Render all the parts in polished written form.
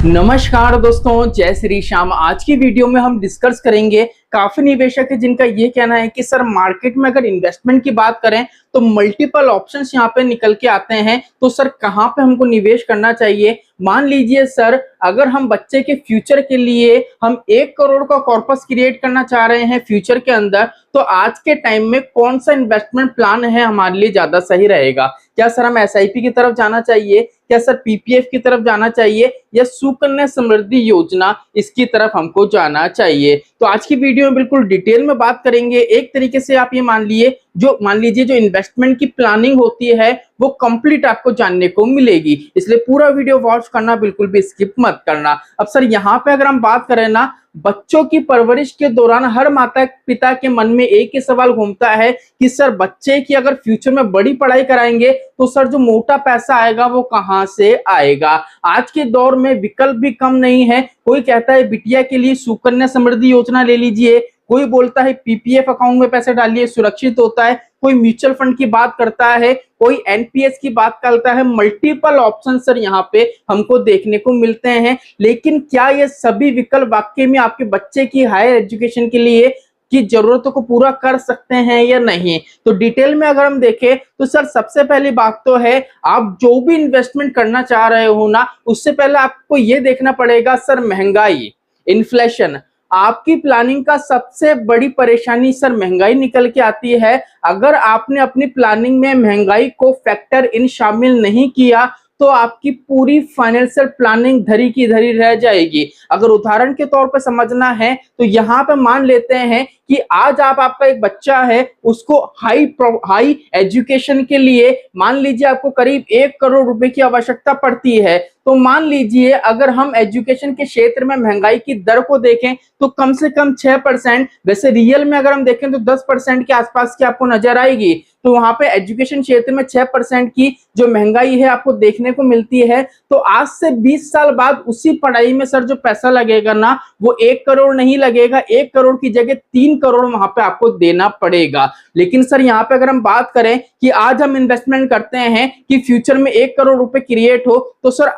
नमस्कार दोस्तों, जय श्री श्याम। आज की वीडियो में हम डिस्कस करेंगे। काफी निवेशक है जिनका ये कहना है कि सर मार्केट में अगर इन्वेस्टमेंट की बात करें तो मल्टीपल ऑप्शंस यहाँ पे निकल के आते हैं, तो सर कहाँ पे हमको निवेश करना चाहिए। मान लीजिए सर, अगर हम बच्चे के फ्यूचर के लिए हम 1 करोड़ का कॉर्पस क्रिएट करना चाह रहे हैं फ्यूचर के अंदर, तो आज के टाइम में कौन सा इन्वेस्टमेंट प्लान है हमारे लिए ज्यादा सही रहेगा। क्या सर हम एसआईपी की तरफ जाना चाहिए, क्या सर पीपीएफ की तरफ जाना चाहिए, या सुकन्या समृद्धि योजना इसकी तरफ हमको जाना चाहिए। तो आज की वीडियो में बिल्कुल डिटेल में बात करेंगे। एक तरीके से आप ये मान लीजिए जो इन्वेस्टमेंट की प्लानिंग होती है वो कंप्लीट आपको जानने को मिलेगी, इसलिए पूरा वीडियो वॉच करना, बिल्कुल भी स्किप मत करना। अब सर यहाँ पे अगर हम बात करें ना, बच्चों की परवरिश के दौरान हर माता पिता के मन में एक ही सवाल घूमता है कि सर बच्चे की अगर फ्यूचर में बड़ी पढ़ाई कराएंगे तो सर जो मोटा पैसा आएगा वो कहां से आएगा। आज के दौर में विकल्प भी कम नहीं है। कोई कहता है बिटिया के लिए सुकन्या समृद्धि योजना ले लीजिए, कोई बोलता है पीपीएफ अकाउंट में पैसे डालिए, सुरक्षित होता है, कोई म्यूचुअल फंड की बात करता है, कोई एनपीएस की बात करता है। मल्टीपल ऑप्शन सर यहाँ पे हमको देखने को मिलते हैं, लेकिन क्या ये सभी विकल्प वाकई में आपके बच्चे की हायर एजुकेशन के लिए की जरूरतों को पूरा कर सकते हैं या नहीं। तो डिटेल में अगर हम देखें तो सर सबसे पहली बात तो है, आप जो भी इन्वेस्टमेंट करना चाह रहे हो ना, उससे पहले आपको ये देखना पड़ेगा सर महंगाई, इन्फ्लेशन। आपकी प्लानिंग का सबसे बड़ी परेशानी सर महंगाई निकल के आती है। अगर आपने अपनी प्लानिंग में महंगाई को फैक्टर इन शामिल नहीं किया तो आपकी पूरी फाइनेंशियल प्लानिंग धरी की धरी रह जाएगी। अगर उदाहरण के तौर पर समझना है तो यहाँ पे मान लेते हैं कि आज आपका एक बच्चा है, उसको हाई एजुकेशन के लिए मान लीजिए आपको करीब 1 करोड़ रुपए की आवश्यकता पड़ती है। तो मान लीजिए अगर हम एजुकेशन के क्षेत्र में महंगाई की दर को देखें तो कम से कम 6%, वैसे रियल में अगर हम देखें तो 10% के आसपास की आपको नजर आएगी। तो वहां पे एजुकेशन क्षेत्र में 6% की जो महंगाई है आपको देखने को मिलती है। तो आज से 20 साल बाद उसी पढ़ाई में सर जो पैसा लगेगा ना, वो 1 करोड़ नहीं लगेगा, 1 करोड़ की जगह 3 करोड़ वहां पे आपको देना पड़ेगा। लेकिन सर यहाँ पे अगर हम बात करें कि आज हम इन्वेस्टमेंट करते हैं कि फ्यूचर में 1 करोड़ रुपए क्रिएट हो, तो सर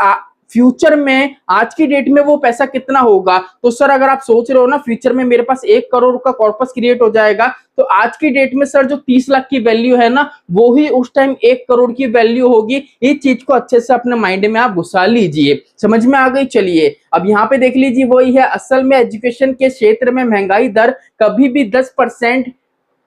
फ्यूचर में आज की डेट में वो पैसा कितना होगा। तो सर अगर आप सोच रहे हो ना फ्यूचर में मेरे पास 1 करोड़ का कॉर्पस क्रिएट हो जाएगा, तो आज की डेट में सर जो 30 लाख की वैल्यू है ना, वो ही उस टाइम 1 करोड़ की वैल्यू होगी। इस चीज को अच्छे से अपने माइंड में आप घुसा लीजिए, समझ में आ गई। चलिए अब यहाँ पे देख लीजिए, वही है असल में एजुकेशन के क्षेत्र में महंगाई दर कभी भी 10%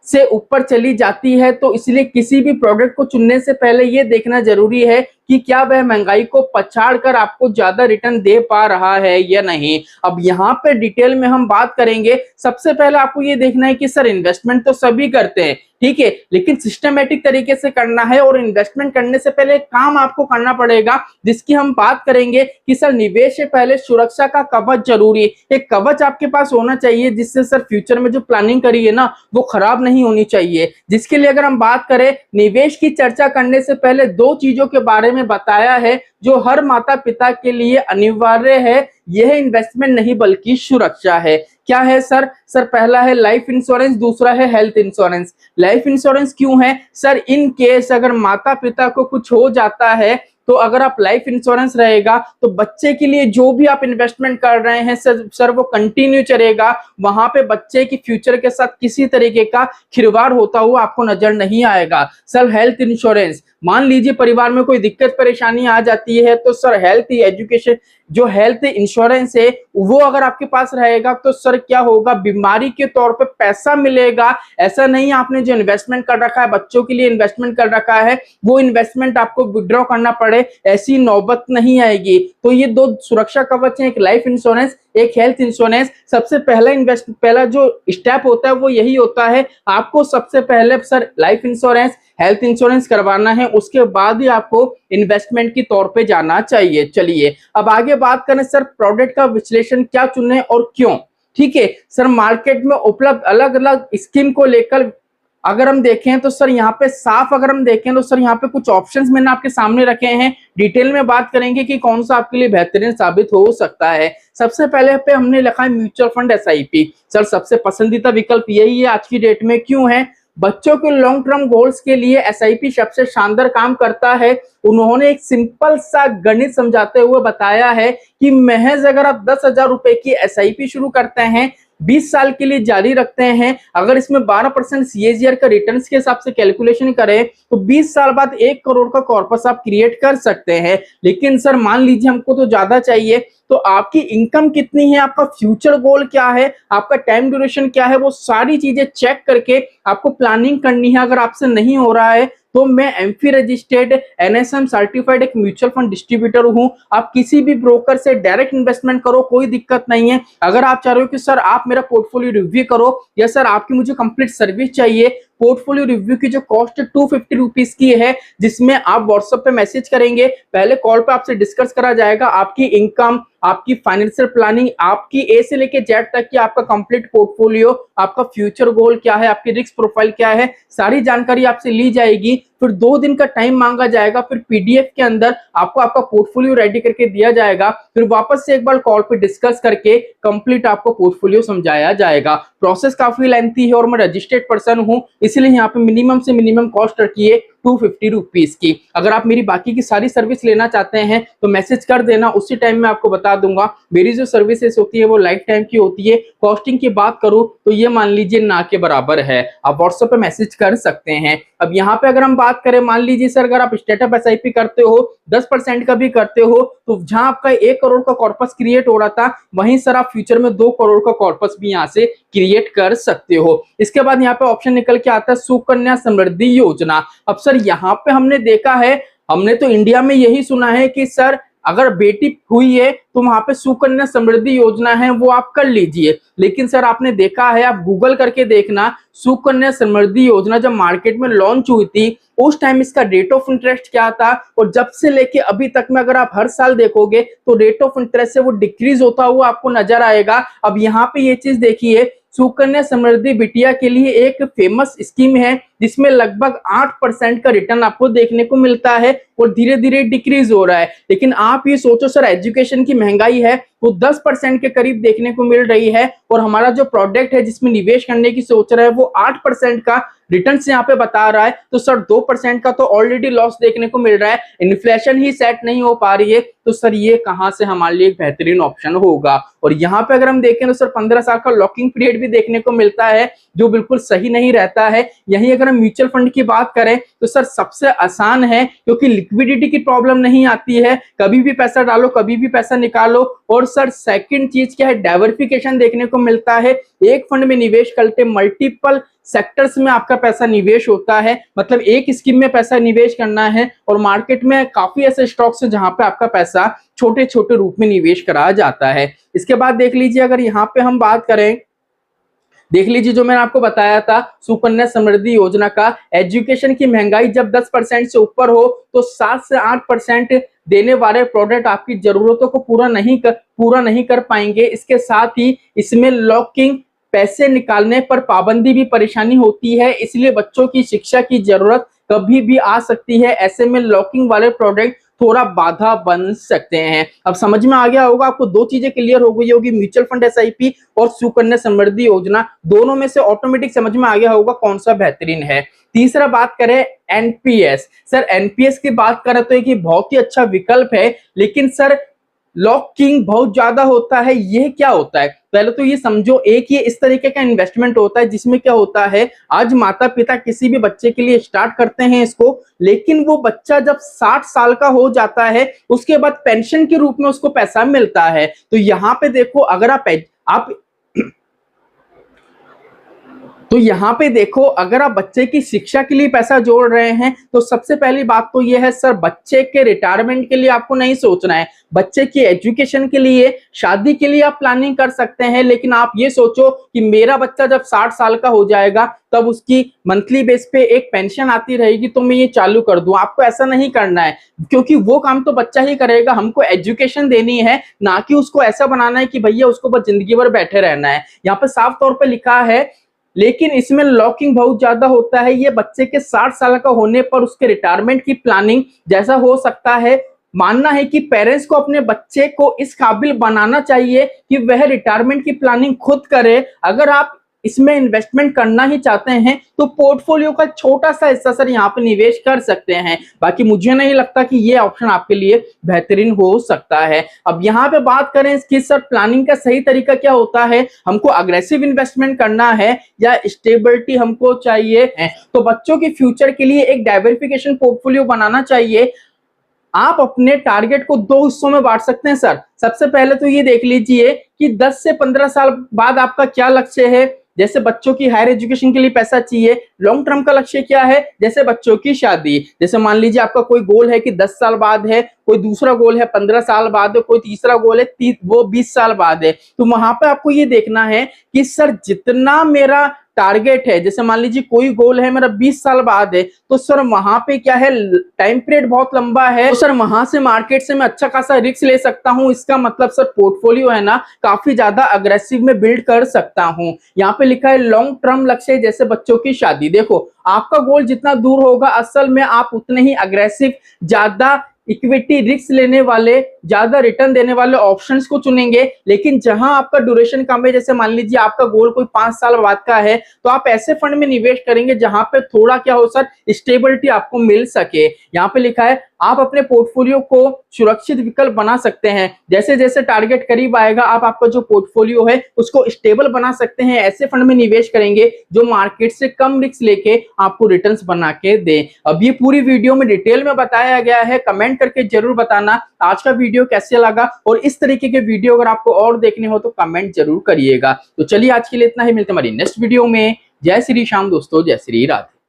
से ऊपर चली जाती है। तो इसलिए किसी भी प्रोडक्ट को चुनने से पहले यह देखना जरूरी है कि क्या वह महंगाई को पछाड़ कर आपको ज्यादा रिटर्न दे पा रहा है या नहीं। अब यहाँ पे डिटेल में हम बात करेंगे। सबसे पहले आपको ये देखना है कि सर इन्वेस्टमेंट तो सभी करते हैं, ठीक है, लेकिन सिस्टमेटिक तरीके से करना है। और इन्वेस्टमेंट करने से पहले काम आपको करना पड़ेगा, जिसकी हम बात करेंगे कि सर निवेश से पहले सुरक्षा का कवच जरूरी है। एक कवच आपके पास होना चाहिए जिससे सर फ्यूचर में जो प्लानिंग करी है ना वो खराब नहीं होनी चाहिए। जिसके लिए अगर हम बात करें, निवेश की चर्चा करने से पहले 2 चीजों के बारे में बताया है जो हर माता पिता के लिए अनिवार्य है। यह इन्वेस्टमेंट नहीं बल्कि सुरक्षा है। क्या है सर? सर पहला है लाइफ इंश्योरेंस, दूसरा है हेल्थ इंश्योरेंस। लाइफ इंश्योरेंस क्यों है सर? इन केस अगर माता पिता को कुछ हो जाता है तो अगर आप लाइफ इंश्योरेंस रहेगा तो बच्चे के लिए जो भी आप इन्वेस्टमेंट कर रहे हैं सर वो कंटिन्यू चलेगा। वहां पे बच्चे की फ्यूचर के साथ किसी तरीके का खिलवाड़ होता हुआ आपको नजर नहीं आएगा। सर हेल्थ इंश्योरेंस, मान लीजिए परिवार में कोई दिक्कत परेशानी आ जाती है तो सर हेल्थ एजुकेशन जो हेल्थ इंश्योरेंस है वो अगर आपके पास रहेगा तो सर क्या होगा, बीमारी के तौर पे पैसा मिलेगा। ऐसा नहीं आपने जो इन्वेस्टमेंट कर रखा है, बच्चों के लिए इन्वेस्टमेंट कर रखा है, वो इन्वेस्टमेंट आपको विड्रॉ करना पड़े, ऐसी नौबत नहीं आएगी। तो ये 2 सुरक्षा कवच हैं, एक लाइफ इंश्योरेंस, एक हेल्थ इंश्योरेंस। सबसे पहला जो स्टेप होता है वो यही होता है, आपको सबसे पहले sir life insurance health insurance करवाना है, उसके बाद ही आपको इन्वेस्टमेंट की तौर पे जाना चाहिए। चलिए अब आगे बात करें सर प्रोडक्ट का विश्लेषण क्या चुने और क्यों। ठीक है सर, मार्केट में उपलब्ध अलग अलग स्कीम को लेकर अगर हम देखें तो सर यहाँ पे साफ अगर हम देखें तो सर यहाँ पे कुछ ऑप्शंस मैंने आपके सामने रखे हैं। डिटेल में बात करेंगे कि कौन सा आपके लिए बेहतरीन साबित हो सकता है। सबसे पहले पे हमने लिखा है म्यूचुअल फंड एसआईपी। सर सबसे पसंदीदा विकल्प यही है आज की डेट में। क्यों है? बच्चों के लॉन्ग टर्म गोल्स के लिए एसआईपी सबसे शानदार काम करता है। उन्होंने एक सिंपल सा गणित समझाते हुए बताया है कि महज अगर आप 10,000 रुपए की एसआईपी शुरू करते हैं, 20 साल के लिए जारी रखते हैं, अगर इसमें 12% सीएजीआर का रिटर्न्स के हिसाब से कैलकुलेशन करें तो 20 साल बाद 1 करोड़ का कॉर्पस आप क्रिएट कर सकते हैं। लेकिन सर मान लीजिए हमको तो ज्यादा चाहिए, तो आपकी इनकम कितनी है, आपका फ्यूचर गोल क्या है, आपका टाइम ड्यूरेशन क्या है, वो सारी चीजें चेक करके आपको प्लानिंग करनी है। अगर आपसे नहीं हो रहा है तो मैं एमफी रजिस्टर्ड एनएसएम सर्टिफाइड एक म्यूचुअल फंड डिस्ट्रीब्यूटर हूं। आप किसी भी ब्रोकर से डायरेक्ट इन्वेस्टमेंट करो, कोई दिक्कत नहीं है। अगर आप चाह रहे हो कि सर आप मेरा पोर्टफोलियो रिव्यू करो या सर आपकी मुझे कंप्लीट सर्विस चाहिए, पोर्टफोलियो रिव्यू की जो कॉस्ट 250 रुपीज की है, जिसमें आप व्हाट्सएप पे मैसेज करेंगे, पहले कॉल पे आपसे डिस्कस करा जाएगा आपकी इनकम, आपकी फाइनेंशियल प्लानिंग, आपकी ए से लेके जेड तक की आपका कंप्लीट पोर्टफोलियो, आपका फ्यूचर गोल क्या है, आपकी रिस्क प्रोफाइल क्या है, सारी जानकारी आपसे ली जाएगी। फिर 2 दिन का टाइम मांगा जाएगा, फिर पीडीएफ के अंदर आपको आपका पोर्टफोलियो रेडी करके दिया जाएगा, फिर वापस से एक बार कॉल पे डिस्कस करके कंप्लीट आपको पोर्टफोलियो समझाया जाएगा। प्रोसेस काफी लेंथी है और मैं रजिस्टर्ड पर्सन हूं, इसलिए यहाँ पे मिनिमम से मिनिमम कॉस्ट रखी है 250 रुपीज की। अगर आप मेरी बाकी की सारी सर्विस लेना चाहते हैं तो मैसेज कर देना, उसी टाइम में आपको बता दूंगा। मेरी जो सर्विसेज होती है वो लाइफ टाइम की होती है। कॉस्टिंग की बात करूं तो ये मान लीजिए ना के बराबर है, आप व्हाट्सएप पे मैसेज कर सकते हैं। अब यहाँ पे अगर हम बात करें, मान लीजिए सर अगर आप स्टार्टअप एसआईपी करते हो, 10% का भी करते हो, तो जहां आपका 1 करोड़ का कॉर्पस क्रिएट हो रहा था, वहीं सर आप फ्यूचर में 2 करोड़ का कॉर्पस भी यहाँ से क्रिएट कर सकते हो। इसके बाद यहाँ पे ऑप्शन निकल के आता है सुकन्या समृद्धि योजना। अब सर यहाँ पे हमने देखा है, हमने तो इंडिया में यही सुना है कि सर अगर बेटी हुई है तो वहां पे सुकन्या समृद्धि योजना है वो आप कर लीजिए। लेकिन सर आपने देखा है, आप गूगल करके देखना, सुकन्या समृद्धि योजना जब मार्केट में लॉन्च हुई थी उस टाइम इसका रेट ऑफ इंटरेस्ट क्या था, और जब से लेके अभी तक में अगर आप हर साल देखोगे तो रेट ऑफ इंटरेस्ट से वो डिक्रीज होता हुआ आपको नजर आएगा। अब यहाँ पे ये चीज देखिए, सुकन्या समृद्धि बिटिया के लिए एक फेमस स्कीम है जिसमें लगभग 8% का रिटर्न आपको देखने को मिलता है और धीरे धीरे डिक्रीज हो रहा है। लेकिन आप ये सोचो सर, एजुकेशन की महंगाई है वो 10% के करीब देखने को मिल रही है, और हमारा जो प्रोडक्ट है जिसमें निवेश करने की सोच रहा है वो 8% का रिटर्न यहाँ पे बता रहा है। तो सर 2% का तो ऑलरेडी लॉस देखने को मिल रहा है, इन्फ्लेशन ही सेट नहीं हो पा रही है, तो सर ये कहां से हमारे लिए एक बेहतरीन ऑप्शन होगा। और यहाँ पे अगर हम देखें तो सर 15 साल का लॉकिंग पीरियड भी देखने को मिलता है जो बिल्कुल सही नहीं रहता है। यही अगर हम म्यूचुअल फंड की बात करें तो सर सबसे आसान है, क्योंकि लिक्विडिटी की प्रॉब्लम नहीं आती है, कभी भी पैसा डालो कभी भी पैसा निकालो। और सर सेकंड चीज क्या है, डाइवर्सिफिकेशन देखने को मिलता है। एक फंड में निवेश करते मल्टीपल सेक्टर्स में आपका पैसा निवेश होता है, मतलब एक स्कीम में पैसा निवेश करना है, और मार्केट में काफी ऐसे स्टॉक्स हैं जहां पे आपका पैसा छोटे छोटे रूप में निवेश कराया जाता है। इसके बाद देख लीजिए, अगर यहाँ पे हम बात करें, देख लीजिए जो मैंने आपको बताया था सुकन्या समृद्धि योजना का, एजुकेशन की महंगाई जब 10% से ऊपर हो तो 7 से 8% देने वाले प्रोडक्ट आपकी जरूरतों को पूरा नहीं कर पाएंगे। इसके साथ ही इसमें लॉकिंग पैसे निकालने पर पाबंदी भी परेशानी होती है, इसलिए बच्चों की शिक्षा की जरूरत कभी भी आ सकती है। ऐसे में लॉकिंग वाले प्रोडक्ट थोड़ा बाधा बन सकते हैं। अब समझ में आ गया होगा आपको, 2 चीजें क्लियर हो गई होगी, म्यूचुअल फंड एसआईपी और सुकन्या समृद्धि योजना, दोनों में से ऑटोमेटिक समझ में आ गया होगा कौन सा बेहतरीन है। तीसरा बात करें एनपीएस। सर एनपीएस की बात करें तो एक बहुत ही अच्छा विकल्प है, लेकिन सर लॉकिंग बहुत ज्यादा होता है। ये क्या होता है, पहले तो ये समझो, एक ये इस तरीके का इन्वेस्टमेंट होता है जिसमें क्या होता है, आज माता पिता किसी भी बच्चे के लिए स्टार्ट करते हैं इसको, लेकिन वो बच्चा जब 60 साल का हो जाता है उसके बाद पेंशन के रूप में उसको पैसा मिलता है। तो यहाँ पे देखो, अगर अगर आप बच्चे की शिक्षा के लिए पैसा जोड़ रहे हैं तो सबसे पहली बात तो यह है सर, बच्चे के रिटायरमेंट के लिए आपको नहीं सोचना है, बच्चे की एजुकेशन के लिए, शादी के लिए आप प्लानिंग कर सकते हैं। लेकिन आप ये सोचो कि मेरा बच्चा जब 60 साल का हो जाएगा तब उसकी मंथली बेस पे एक पेंशन आती रहेगी तो मैं ये चालू कर दूं, आपको ऐसा नहीं करना है, क्योंकि वो काम तो बच्चा ही करेगा। हमको एजुकेशन देनी है, ना कि उसको ऐसा बनाना है कि भैया उसको बस जिंदगी भर बैठे रहना है। यहाँ पे साफ तौर पे लिखा है, लेकिन इसमें लॉकिंग बहुत ज्यादा होता है। ये बच्चे के 60 साल का होने पर उसके रिटायरमेंट की प्लानिंग जैसा हो सकता है। मानना है कि पेरेंट्स को अपने बच्चे को इस काबिल बनाना चाहिए कि वह रिटायरमेंट की प्लानिंग खुद करे। अगर आप इसमें इन्वेस्टमेंट करना ही चाहते हैं तो पोर्टफोलियो का छोटा सा हिस्सा सर यहाँ पे निवेश कर सकते हैं। बाकी मुझे नहीं लगता कि ये ऑप्शन आपके लिए बेहतरीन हो सकता है। अब यहाँ पे बात करें इसकी सर प्लानिंग का सही तरीका क्या होता है, हमको अग्रेसिव इन्वेस्टमेंट करना है या स्टेबिलिटी हमको चाहिए है, तो बच्चों के फ्यूचर के लिए एक डाइवर्सिफिकेशन पोर्टफोलियो बनाना चाहिए। आप अपने टारगेट को दो हिस्सों में बांट सकते हैं सर। सबसे पहले तो ये देख लीजिए कि 10 से 15 साल बाद आपका क्या लक्ष्य है। जैसे बच्चों की हायर एजुकेशन के लिए पैसा चाहिए। लॉन्ग टर्म का लक्ष्य क्या है, जैसे बच्चों की शादी। जैसे मान लीजिए आपका कोई गोल है कि 10 साल बाद है, कोई दूसरा गोल है 15 साल बाद है, कोई तीसरा गोल है वो 20 साल बाद है। तो वहां पे आपको ये देखना है कि सर जितना मेरा टारगेट है, जैसे मान लीजिए कोई गोल है मेरा 20 साल बाद है, तो सर वहां पे क्या है टाइम पीरियड बहुत लंबा है, तो सर वहां से मार्केट से मैं अच्छा खासा रिस्क ले सकता हूं। इसका मतलब सर पोर्टफोलियो है ना काफी ज्यादा अग्रेसिव में बिल्ड कर सकता हूं। यहाँ पे लिखा है लॉन्ग टर्म लक्ष्य, जैसे बच्चों की शादी। देखो आपका गोल जितना दूर होगा असल में आप उतने ही अग्रेसिव, ज्यादा इक्विटी रिस्क लेने वाले, ज्यादा रिटर्न देने वाले ऑप्शंस को चुनेंगे। लेकिन जहां आपका ड्यूरेशन कम है, जैसे मान लीजिए आपका गोल कोई 5 साल बाद का है, तो आप ऐसे फंड में निवेश करेंगे जहां पे थोड़ा क्या हो सर स्टेबिलिटी आपको मिल सके। यहाँ पे लिखा है आप अपने पोर्टफोलियो को सुरक्षित विकल्प बना सकते हैं। जैसे जैसे टारगेट करीब आएगा आप आपका जो पोर्टफोलियो है उसको स्टेबल बना सकते हैं। ऐसे फंड में निवेश करेंगे जो मार्केट से कम रिस्क लेके आपको रिटर्न्स बना के दे। अब ये पूरी वीडियो में डिटेल में बताया गया है। कमेंट करके जरूर बताना आज का वीडियो कैसे लगा, और इस तरीके के वीडियो अगर आपको और देखने हो तो कमेंट जरूर करिएगा। तो चलिए आज के लिए इतना ही, मिलते हैं हमारी नेक्स्ट वीडियो में। जय श्री श्याम दोस्तों, जय श्री राधे।